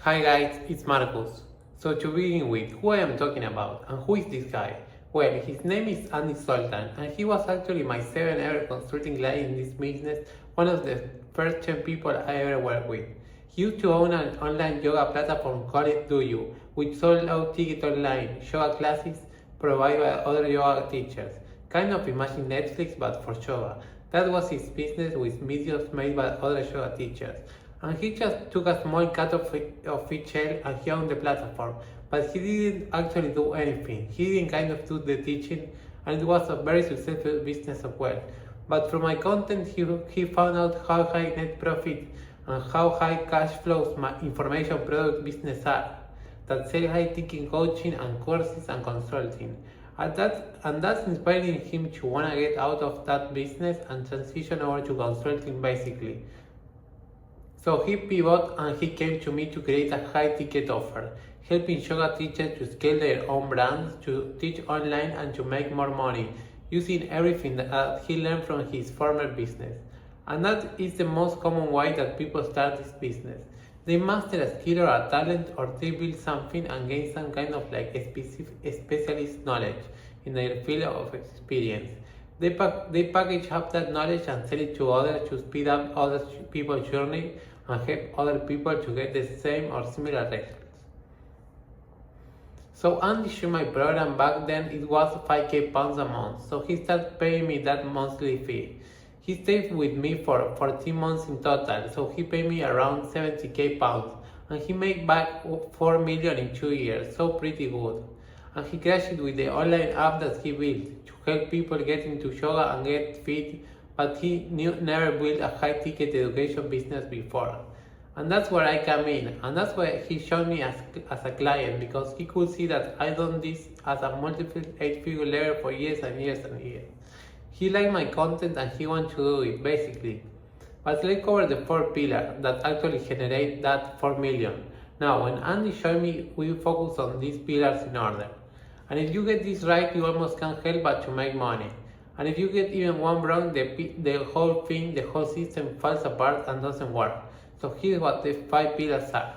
Hi guys, it's Marcus. So to begin with, who I am talking about and who is this guy? Well, his name is Andy Sultan and he was actually my 7th ever consulting client in this business, one of the first 10 people I ever worked with. He used to own an online yoga platform called Do You, which sold out tickets online, yoga classes provided by other yoga teachers. Kind of imagine Netflix but for yoga. That was his business with videos made by other yoga teachers. And he just took a small cut of each shell and he owned the platform. But he didn't actually do anything. He didn't kind of do the teaching and it was a very successful business as well. But from my content, he found out how high net profit and how high cash flows my information product business are that sell high ticket coaching and courses and consulting. And that's inspiring him to wanna get out of that business and transition over to consulting basically. So he pivoted and he came to me to create a high ticket offer, helping yoga teachers to scale their own brands, to teach online and to make more money, using everything that he learned from his former business. And that is the most common way that people start this business. They master a skill or a talent, or they build something and gain some kind of like a specialist knowledge in their field of experience. They package up that knowledge and sell it to others to speed up other people's journey and help other people to get the same or similar results. So Andy joined my program back then. It was £5,000 a month, so he started paying me that monthly fee. He stayed with me for 14 months in total, so he paid me around £70,000 and he made back 4 million in 2 years, so pretty good. And he crashed with the online app that he built to help people get into yoga and get fit, but he never built a high ticket education business before. And that's where I come in, and that's why he showed me as a client, because he could see that I done this as a multiple 8-figure level for years and years and years. He liked my content and he wanted to do it basically. But let's cover the 4 pillars that actually generate that 4 million. Now, when Andy showed me, we focus on these pillars in order. And if you get this right, you almost can't help but to make money. And if you get even one wrong, the whole thing, the whole system falls apart and doesn't work. So here's what the 5 pillars are: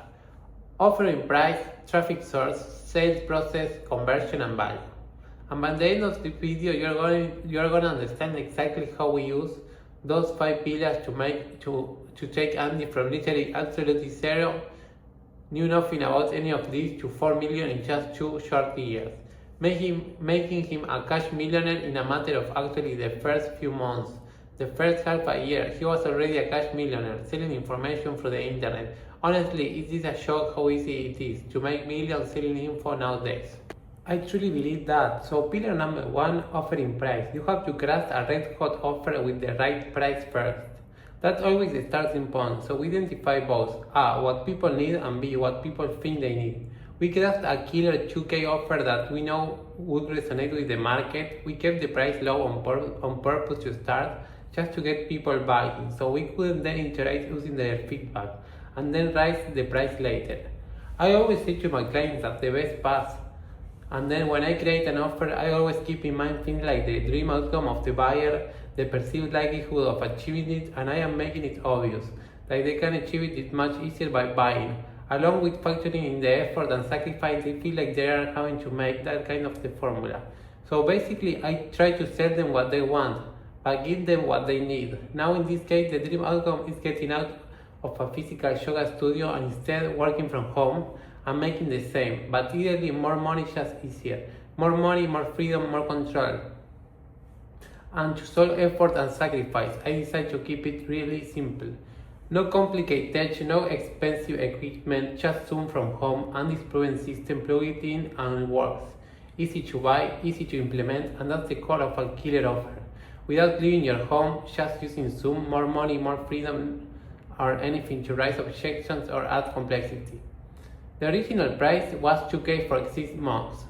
offering price, traffic source, sales process, conversion, and value. And by the end of the video, you're going to understand exactly how we use those 5 pillars to take Andy from literally absolutely zero, knew nothing about any of these, to 4 million in just 2 short years, making him a cash millionaire in a matter of actually the first few months. The first half a year, he was already a cash millionaire, selling information through the internet. Honestly, it is a shock how easy it is to make millions selling info nowadays. I truly believe that. So pillar number 1, offering price. You have to craft a red hot offer with the right price first. That's always the starting point. So we identify both A, what people need, and B, what people think they need. We craft a killer 2K offer that we know would resonate with the market. We kept the price low on purpose to start, just to get people buying, so we could then iterate using their feedback and then raise the price later. I always say to my clients that the best pass. And then when I create an offer, I always keep in mind things like the dream outcome of the buyer, the perceived likelihood of achieving it, and I am making it obvious that they can achieve it much easier by buying, along with factoring in the effort and sacrifice they feel like they are having to make. That kind of the formula. So basically, I try to sell them what they want, but give them what they need. Now in this case, the dream outcome is getting out of a physical yoga studio and instead working from home and making the same, but ideally more money, just easier. More money, more freedom, more control. And to solve effort and sacrifice, I decided to keep it really simple. No complicated tech, no expensive equipment, just Zoom from home and this proven system, plug it in and it works. Easy to buy, easy to implement, and that's the core of a killer offer. Without leaving your home, just using Zoom, more money, more freedom, or anything to raise objections or add complexity. The original price was 2K for 6 months.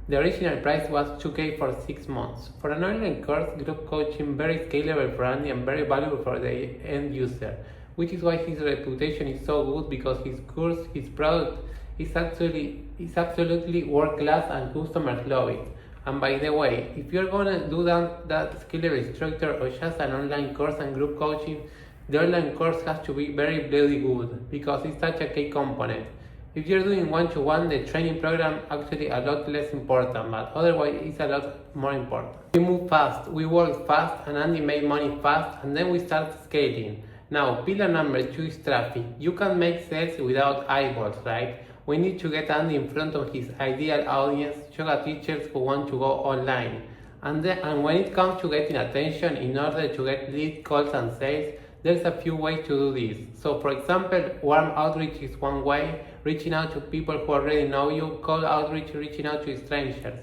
The original price was 2K for 6 months. For an online course, group coaching, very scalable for Andy and very valuable for the end user, which is why his reputation is so good, because his course, his product is absolutely world class and customers love it. And by the way, if you're gonna do that scalable structure or just an online course and group coaching, the online course has to be very bloody good because it's such a key component. If you're doing one-to-one, the training program actually a lot less important, but otherwise it's a lot more important. We move fast, we work fast, and Andy made money fast, and then we start scaling. Now, pillar number 2 is traffic. You can make sales without eyeballs, right? We need to get Andy in front of his ideal audience, yoga teachers who want to go online. And when it comes to getting attention in order to get leads, calls, and sales, there's a few ways to do this. So for example, warm outreach is one way, reaching out to people who already know you, cold outreach, reaching out to strangers.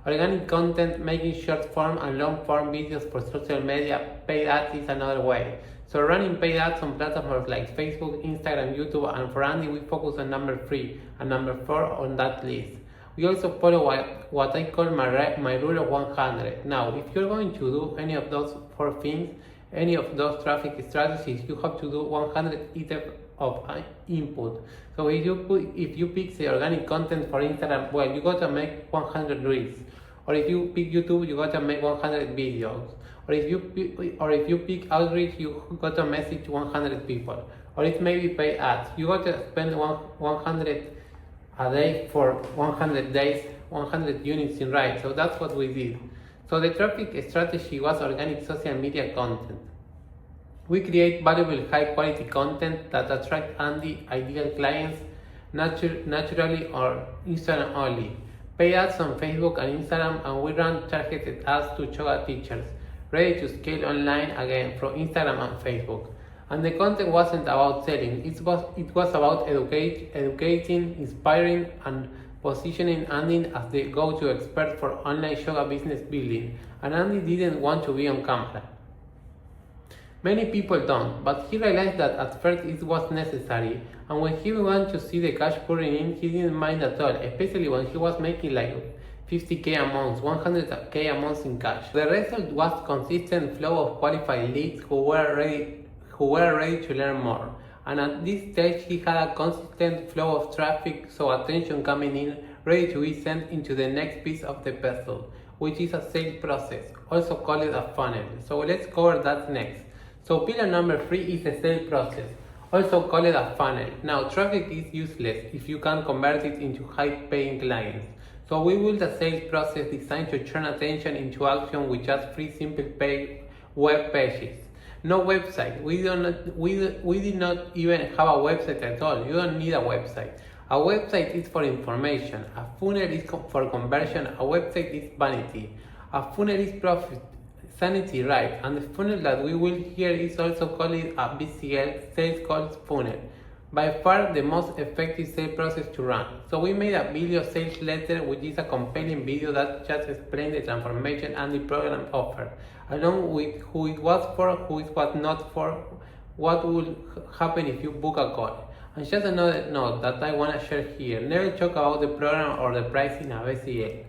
Organic content, making short form and long form videos for social media, paid ads is another way. So running paid ads on platforms like Facebook, Instagram, YouTube, and for Andy we focus on number 3 and number 4 on that list. We also follow what I call my rule of 100. Now, if you're going to do any of those 4 things, any of those traffic strategies, you have to do 100 items of input. So if you pick the organic content for Instagram, well, you gotta make 100 reels. Or if you pick YouTube, you gotta make 100 videos. Or if you pick outreach, you gotta message 100 people. Or it may be pay ads. You gotta spend 100 a day for 100 days, 100 units in right. So that's what we did. So the traffic strategy was organic social media content. We create valuable high quality content that attract Andy ideal clients naturally or Instagram only. Pay ads on Facebook and Instagram, and we run targeted ads to yoga teachers, ready to scale online again from Instagram and Facebook. And the content wasn't about selling, it was about educating, inspiring, and positioning Andy as the go-to expert for online yoga business building. And Andy didn't want to be on camera. Many people don't, but he realized that at first it was necessary, and when he began to see the cash pouring in, he didn't mind at all, especially when he was making like 50k a month, 100k a month in cash. The result was consistent flow of qualified leads who were ready to learn more. And at this stage he had a consistent flow of traffic, so attention coming in, ready to be sent into the next piece of the puzzle, which is a sales process, also called a funnel. So let's cover that next. So pillar number 3 is the sales process, also called a funnel. Now traffic is useless if you can't convert it into high-paying clients. So we built a sales process designed to turn attention into action with just 3 simple paid web pages. No website. We did not even have a website at all. You don't need a website. A website is for information. A funnel is for conversion. A website is vanity. A funnel is profit. Sanity, right? And the funnel that we will hear is also called a BCL, sales calls funnel. By far the most effective sales process to run. So we made a video sales letter, which is a compelling video that just explains the transformation and the program offer, along with who it was for, who it was not for, what will happen if you book a call. And just another note that I want to share here, never talk about the program or the price in a BCL.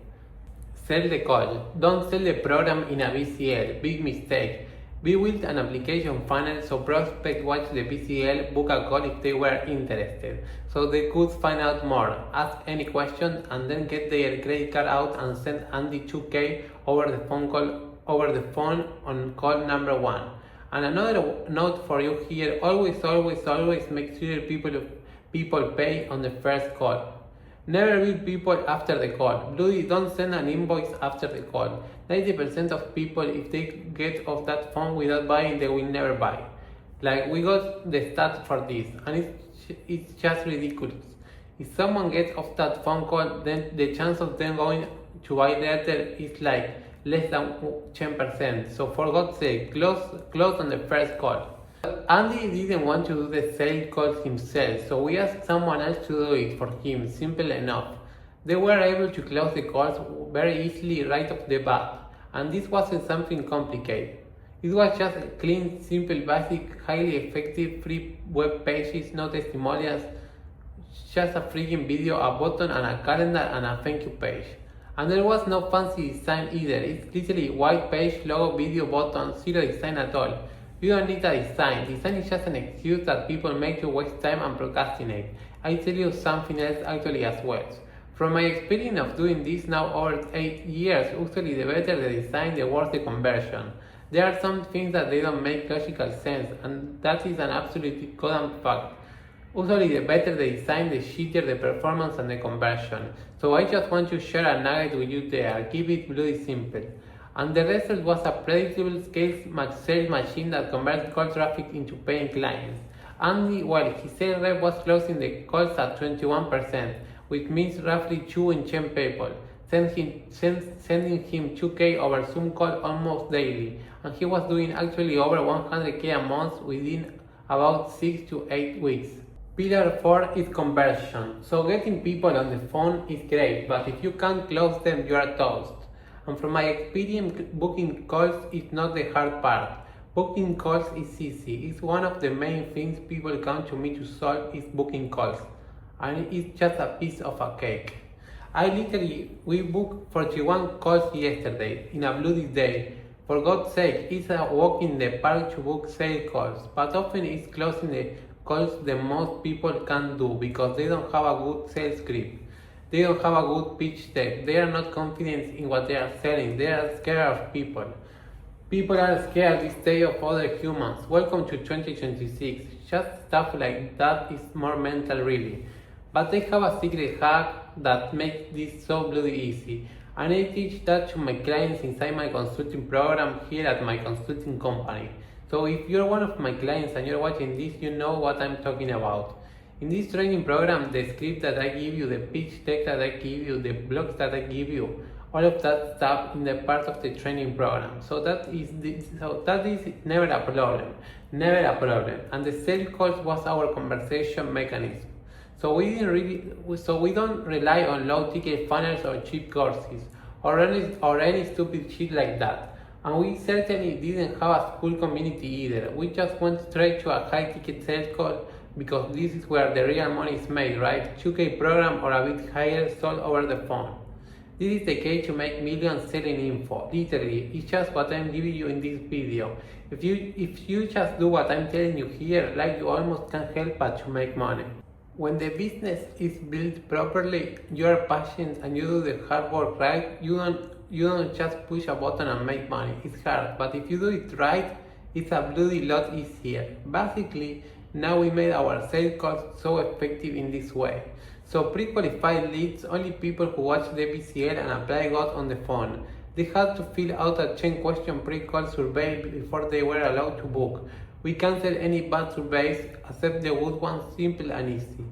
Sell the call, don't sell the program in a BCL, big mistake. We built an application funnel so prospects watch the BCL, book a call if they were interested, so they could find out more, ask any question, and then get their credit card out and send Andy 2K over the phone on call number 1. And another note for you here, always make sure people pay on the first call. Never bill people after the call. Bloody don't send an invoice after the call. 90% of people, if they get off that phone without buying, they will never buy. Like, we got the stats for this, and it's just ridiculous. If someone gets off that phone call, then the chance of them going to buy later is like less than 10%. So for God's sake, close on the first call. Andy didn't want to do the sales call himself, so we asked someone else to do it for him, simple enough. They were able to close the calls very easily right off the bat, and this wasn't something complicated. It was just clean, simple, basic, highly effective, free web pages, no testimonials, just a freaking video, a button, and a calendar, and a thank you page. And there was no fancy design either. It's literally white page, logo, video, button, zero design at all. You don't need a design. Design is just an excuse that people make to waste time and procrastinate. I tell you something else actually as well. From my experience of doing this now over 8 years, usually the better the design, the worse the conversion. There are some things that they don't make logical sense, and that is an absolute goddamn fact. Usually the better the design, the shittier the performance and the conversion. So I just want to share a nugget with you there, keep it bloody simple. And the result was a predictable sales machine that converts cold traffic into paying clients. Andy, well, his sales rep was closing the calls at 21%, which means roughly 2 in 10 people, sending him 2K over Zoom call almost daily, and he was doing actually over 100K a month within about 6 to 8 weeks. Pillar 4 is conversion. So getting people on the phone is great, but if you can't close them, you are toast. And from my experience, booking calls is not the hard part. Booking calls is easy. It's one of the main things people come to me to solve is booking calls. And it's just a piece of a cake. We booked 41 calls yesterday, in a bloody day. For God's sake, it's a walk in the park to book sales calls, but often it's closing the calls the most people can do because they don't have a good sales script. They don't have a good pitch deck. They are not confident in what they are selling. They are scared of people. People are scared these days of other humans. Welcome to 2026. Just stuff like that is more mental really. But they have a secret hack that makes this so bloody easy. And I teach that to my clients inside my consulting program here at my consulting company. So if you're one of my clients and you're watching this, you know what I'm talking about. In this training program, the script that I give you, the pitch deck that I give you, the blogs that I give you, all of that stuff in the part of the training program. So that is never a problem, never a problem. And the sales calls was our conversation mechanism. So we don't rely on low ticket funnels or cheap courses or any stupid shit like that. And we certainly didn't have a school community either. We just went straight to a high ticket sales call because this is where the real money is made, right? 2K program or a bit higher sold over the phone. This is the key to make millions selling info. Literally, it's just what I'm giving you in this video. If you just do what I'm telling you here, like you almost can't help but to make money. When the business is built properly, you are patient and you do the hard work right, you don't just push a button and make money. It's hard, but if you do it right, it's a bloody lot easier. Basically, now we made our sales calls so effective in this way. So pre-qualified leads, only people who watched the BCL and apply got on the phone. They had to fill out a 10-question pre-call survey before they were allowed to book. We canceled any bad surveys, except the good ones, simple and easy.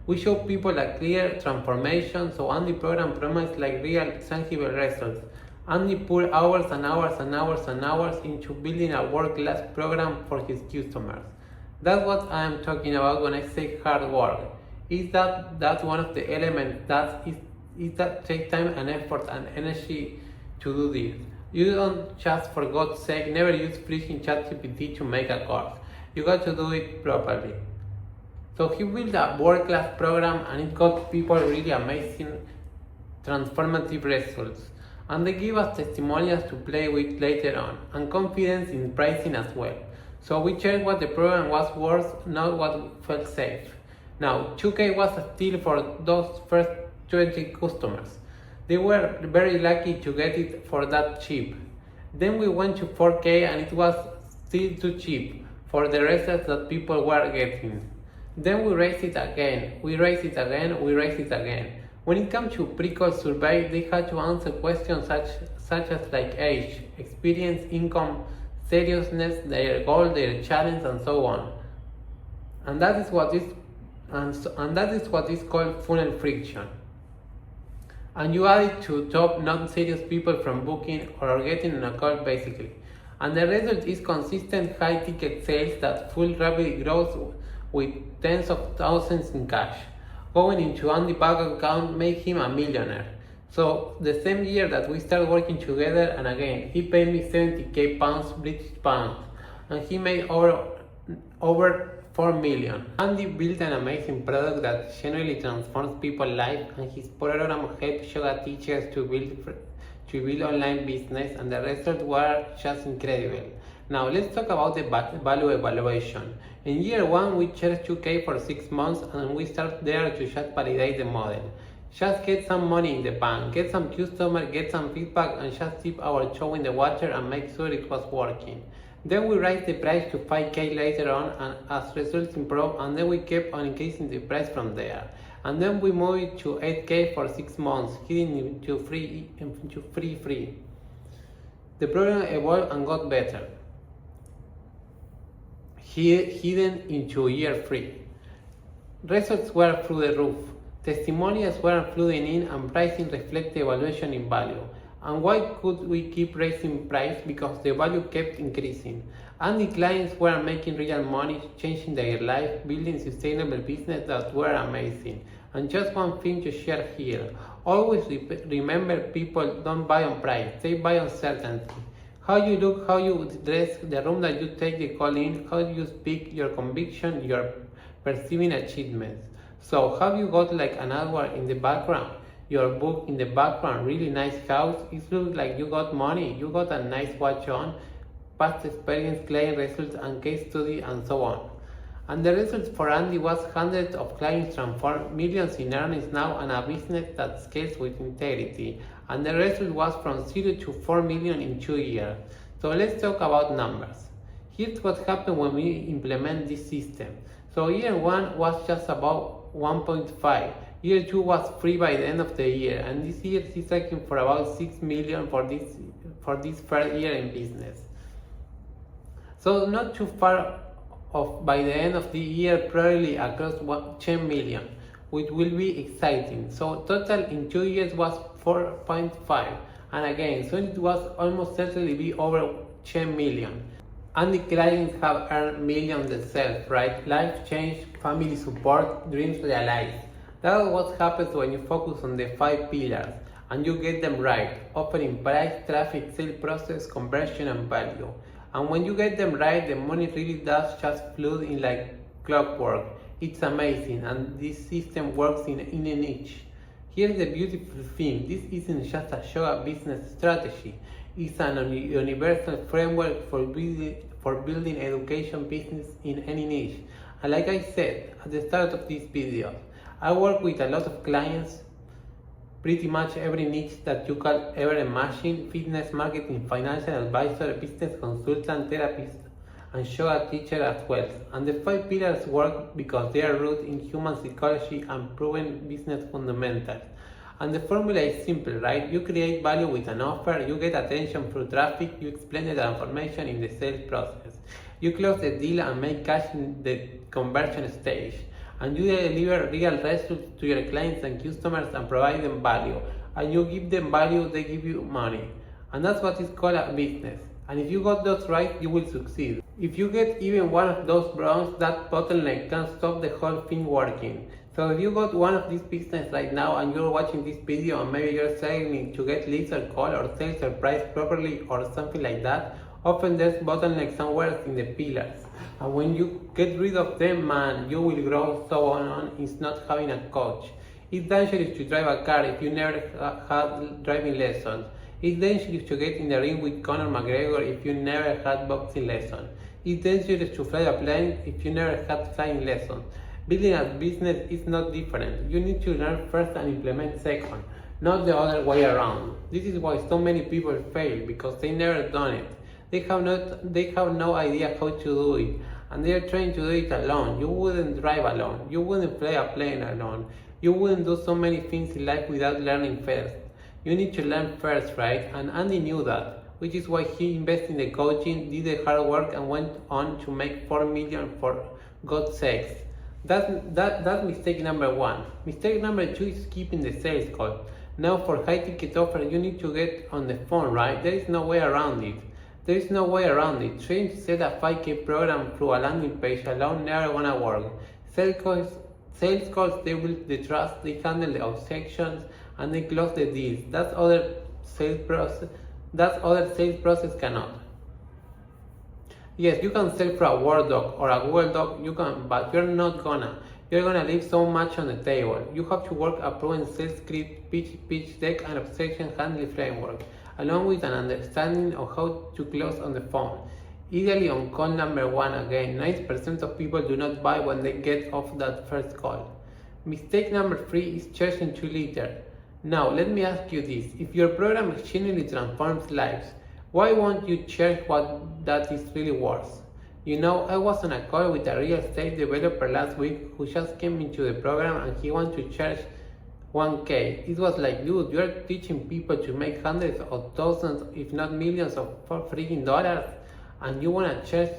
We show people a clear transformation, so Andy program promised like real tangible results. Andy poured hours and hours and hours and hours into building a world-class program for his customers. That's what I am talking about when I say hard work. Is that's one of the elements that take time and effort and energy to do this. You don't just, for God's sake, never use freaking ChatGPT to make a course. You got to do it properly. So he built a world-class program and it got people really amazing, transformative results. And they give us testimonials to play with later on, and confidence in pricing as well. So we checked what the program was worth, not what felt safe. Now, 2K was a steal for those first 20 customers. They were very lucky to get it for that cheap. Then we went to 4K and it was still too cheap for the results that people were getting. Then we raised it again, we raised it again. When it comes to pre-call survey, they had to answer questions such as like age, experience, income, seriousness, their goal, their challenge, and so on. And that is what is called funnel friction. And you add it to top non-serious people from booking or getting on a call basically. And the result is consistent high ticket sales that fuel rapid growth with tens of thousands in cash. Going into Andy's bank account made him a millionaire. So the same year that we started working together, and again, he paid me 70k pounds, British pounds, and he made over 4 million. Andy built an amazing product that genuinely transforms people's lives, and his program helps yoga teachers to build online business, and the results were just incredible. Now let's talk about the value evaluation. In year 1, we charged 2k for 6 months, and we started there to just validate the model. Just get some money in the bank, get some customer, get some feedback, and just dip our show in the water and make sure it was working. Then we raised the price to 5K later on, and as results improved, and then we kept on increasing the price from there. And then we moved it to 8K for 6 months, hitting into free. The program evolved and got better, hidden into year 3. Results were through the roof. Testimonials were flooding in and pricing reflected the evaluation in value. And why could we keep raising price? Because the value kept increasing. And the clients were making real money, changing their life, building sustainable business that were amazing. And just one thing to share here. Always remember, people don't buy on price, they buy on certainty. How you look, how you dress, the room that you take the call in, how you speak, your conviction, your perceiving achievements. So have you got like an hour in the background, your book in the background, really nice house, it looks like you got money, you got a nice watch on, past experience, client results and case study and so on. And the results for Andy was hundreds of clients transformed, millions in earnings now, and a business that scales with integrity. And the result was from 0 to 4 million in 2 years. So let's talk about numbers. Here's what happened when we implement this system. So year 1 was just about 1.5. Year 2 was free by the end of the year, and this year is looking for about 6 million for this first year in business. So not too far off by the end of the year, probably across 10 million, which will be exciting. So total in 2 years was 4.5, and again, so it was almost certainly be over 10 million. And the clients have earned millions themselves, right? Life change, family support, dreams realized. That's what happens when you focus on the 5 pillars and you get them right: offering, price, traffic, sales process, conversion, and value. And when you get them right, the money really does just flood in like clockwork. It's amazing, and this system works in a niche. Here's the beautiful thing: this isn't just a yoga business strategy. It's an universal framework for building education business in any niche. And like I said at the start of this video, I work with a lot of clients, pretty much every niche that you can ever imagine: fitness, marketing, financial advisor, business consultant, therapist, and yoga teacher as well. And the 5 pillars work because they are rooted in human psychology and proven business fundamentals. And the formula is simple, right? You create value with an offer, you get attention through traffic, you explain the transformation in the sales process, you close the deal and make cash in the conversion stage, and you deliver real results to your clients and customers and provide them value. And you give them value, they give you money. And that's what is called a business. And if you got those right, you will succeed. If you get even one of those wrong, that bottleneck can stop the whole thing working. So if you got one of these business right now and you're watching this video and maybe you're struggling to get leads or call or sales or price properly or something like that, often there's bottleneck somewhere in the pillars. And when you get rid of them, man, you will grow so on. It's not having a coach. It's dangerous to drive a car if you never had driving lessons. It's dangerous to get in the ring with Conor McGregor if you never had boxing lessons. It's dangerous to fly a plane if you never had flying lessons. Building a business is not different. You need to learn first and implement second, not the other way around. This is why so many people fail, because they never done it. They have no idea how to do it, and they are trying to do it alone. You wouldn't drive alone. You wouldn't fly a plane alone. You wouldn't do so many things in life without learning first. You need to learn first, right? And Andy knew that, which is why he invested in the coaching, did the hard work, and went on to make 4 million for God's sakes. That's mistake number 1. Mistake number 2 is keeping the sales call. Now for high ticket offer, you need to get on the phone, right? There is no way around it. There is no way around it. Trying to set a 5K program through a landing page alone never gonna work. Sales calls, they build the trust, they handle the objections, and they close the deals. That's other sales process cannot. Yes, you can sell through a Word doc or a Google doc, but you're not gonna. You're gonna leave so much on the table. You have to work a proven sales script, pitch deck, and objection handling framework, along with an understanding of how to close on the phone. Ideally on call number 1 again. 90% of people do not buy when they get off that first call. Mistake number 3 is charging too little. Now, let me ask you this. If your program genuinely transforms lives, why won't you charge what that is really worth? You know, I was on a call with a real estate developer last week who just came into the program and he wanted to charge 1K. It was like, dude, you're teaching people to make hundreds of thousands, if not millions of freaking dollars, and you wanna charge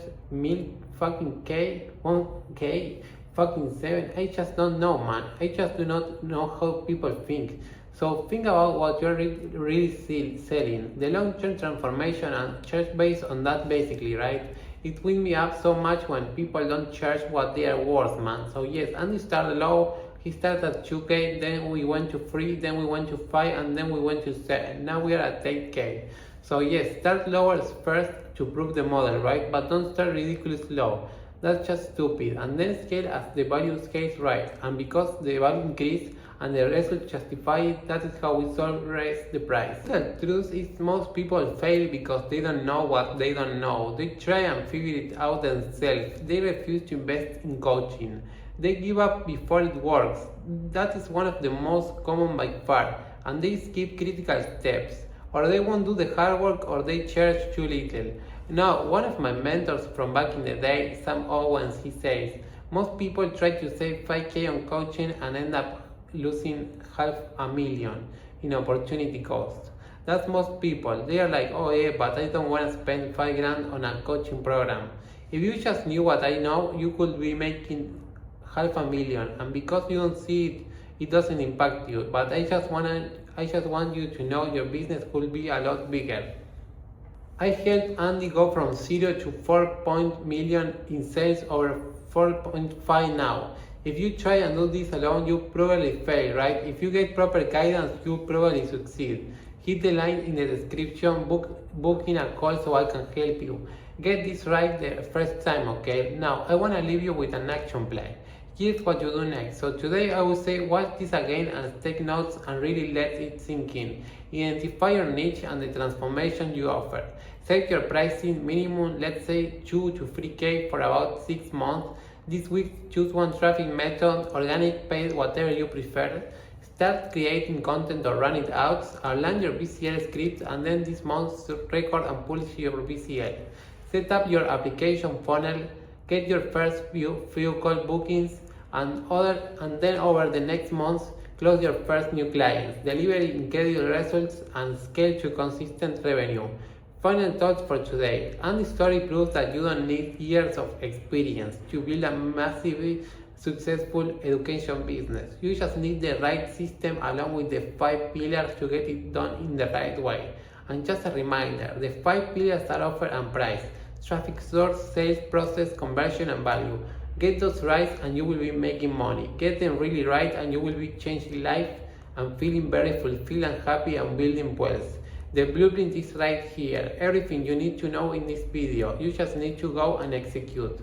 fucking K, 1K, fucking 7. I just don't know, man. I just do not know how people think. So think about what you're really selling. The long-term transformation and charge based on that basically, right? It winds me up so much when people don't charge what they are worth, man. So yes, Andy started low. He started at 2K, then we went to 3, then we went to 5, and then we went to 7. Now we are at 8K. So yes, start lower first to prove the model, right? But don't start ridiculously low. That's just stupid. And then scale as the value scales, right? And because the value increase and the results justify it, that is how we solve raise the price. The truth is most people fail because they don't know what they don't know. They try and figure it out themselves. They refuse to invest in coaching. They give up before it works. That is one of the most common by far. And they skip critical steps. Or they won't do the hard work or they charge too little. Now, one of my mentors from back in the day, Sam Owens, he says, most people try to save 5K on coaching and end up losing $500,000 in opportunity cost. That's most people. They are like, oh yeah, but I don't want to spend $5,000 on a coaching program. If you just knew what I know, you could be making $500,000, and because you don't see it, it doesn't impact you. But I just want you to know your business could be a lot bigger. I helped Andy go from 0 to 4 million in sales over 4.5 now. If you try and do this alone, you probably fail, right? If you get proper guidance, you probably succeed. Hit the link in the description, book in a call so I can help you. Get this right the first time, okay? Now, I want to leave you with an action plan. Here's what you do next. So today I will say watch this again and take notes and really let it sink in. Identify your niche and the transformation you offer. Set your pricing minimum, let's say 2 to 3K for about 6 months. This week choose one traffic method, organic, paid, whatever you prefer. Start creating content or run it out, or land your VCL script, and then this month record and publish your VCL. Set up your application funnel, get your first few call bookings, and then over the next months, close your first new clients, deliver incredible results, and scale to consistent revenue. Final thoughts for today. Andy's story proves that you don't need years of experience to build a massively successful education business. You just need the right system along with the 5 pillars to get it done in the right way. And just a reminder, the 5 pillars are offer and price, traffic source, sales process, conversion, and value. Get those right and you will be making money. Get them really right and you will be changing life and feeling very fulfilled and happy and building wealth. The blueprint is right here. Everything you need to know in this video. You just need to go and execute.